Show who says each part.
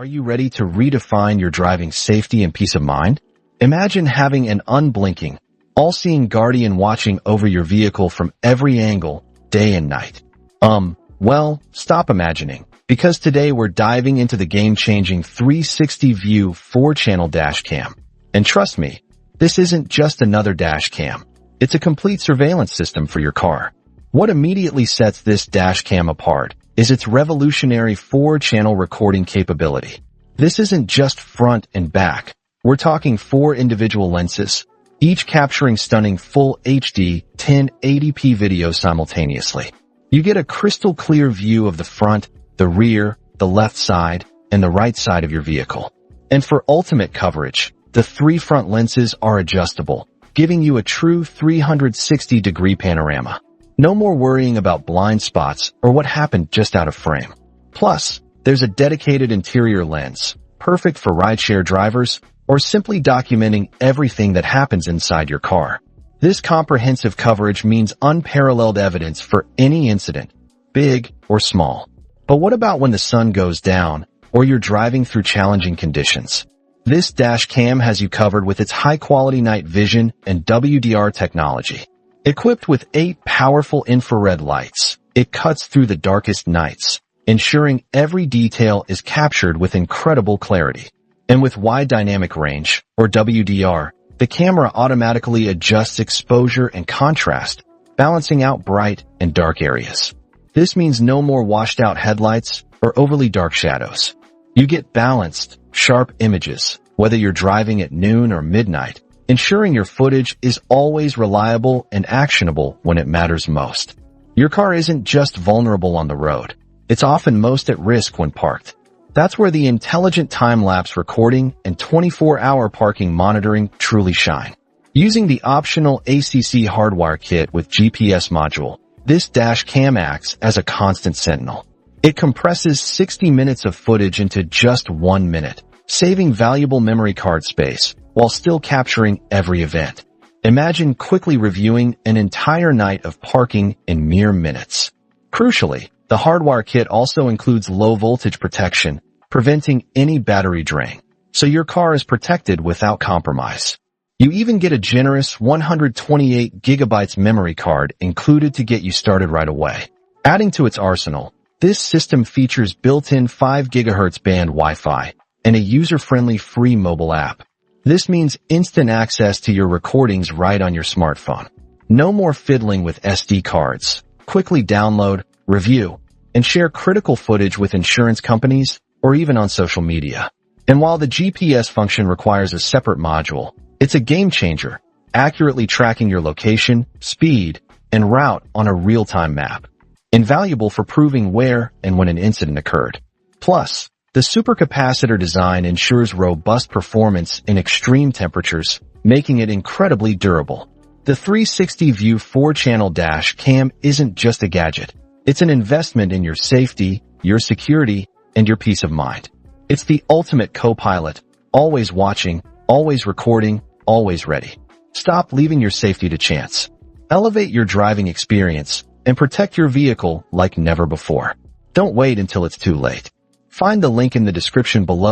Speaker 1: Are you ready to redefine your driving safety and peace of mind? Imagine having an unblinking, all-seeing guardian watching over your vehicle from every angle, day and night. Well, stop imagining, because today we're diving into the game-changing 360 view 4-channel dash cam. And trust me, this isn't just another dash cam. It's a complete surveillance system for your car. What immediately sets this dash cam apart is its revolutionary 4-channel recording capability. This isn't just front and back. We're talking 4 individual lenses, each capturing stunning full HD 1080p video simultaneously. You get a crystal clear view of the front, the rear, the left side, and the right side of your vehicle. And for ultimate coverage, the 3 front lenses are adjustable, giving you a true 360-degree panorama. No more worrying about blind spots or what happened just out of frame. Plus, there's a dedicated interior lens, perfect for rideshare drivers or simply documenting everything that happens inside your car. This comprehensive coverage means unparalleled evidence for any incident, big or small. But what about when the sun goes down or you're driving through challenging conditions? This dash cam has you covered with its high-quality night vision and WDR technology. Equipped with 8 powerful infrared lights, it cuts through the darkest nights, ensuring every detail is captured with incredible clarity. And with wide dynamic range, or WDR, the camera automatically adjusts exposure and contrast, balancing out bright and dark areas. This means no more washed-out headlights or overly dark shadows. You get balanced, sharp images, whether you're driving at noon or midnight, ensuring your footage is always reliable and actionable when it matters most. Your car isn't just vulnerable on the road. It's often most at risk when parked. That's where the intelligent time-lapse recording and 24-hour parking monitoring truly shine. Using the optional ACC hardwire kit with GPS module, this dash cam acts as a constant sentinel. It compresses 60 minutes of footage into just 1 minute, saving valuable memory card space while still capturing every event. Imagine quickly reviewing an entire night of parking in mere minutes. Crucially, the hardwire kit also includes low-voltage protection, preventing any battery drain, so your car is protected without compromise. You even get a generous 128 gigabytes memory card included to get you started right away. Adding to its arsenal, this system features built-in 5 GHz band Wi-Fi and a user-friendly free mobile app. This means instant access to your recordings right on your smartphone. No more fiddling with SD cards. Quickly download, review, and share critical footage with insurance companies or even on social media. And while the GPS function requires a separate module, it's a game changer, accurately tracking your location, speed, and route on a real-time map. Invaluable for proving where and when an incident occurred. Plus, the supercapacitor design ensures robust performance in extreme temperatures, making it incredibly durable. The 360 view 4-channel dash cam isn't just a gadget. It's an investment in your safety, your security, and your peace of mind. It's the ultimate co-pilot, always watching, always recording, always ready. Stop leaving your safety to chance. Elevate your driving experience and protect your vehicle like never before. Don't wait until it's too late. Find the link in the description below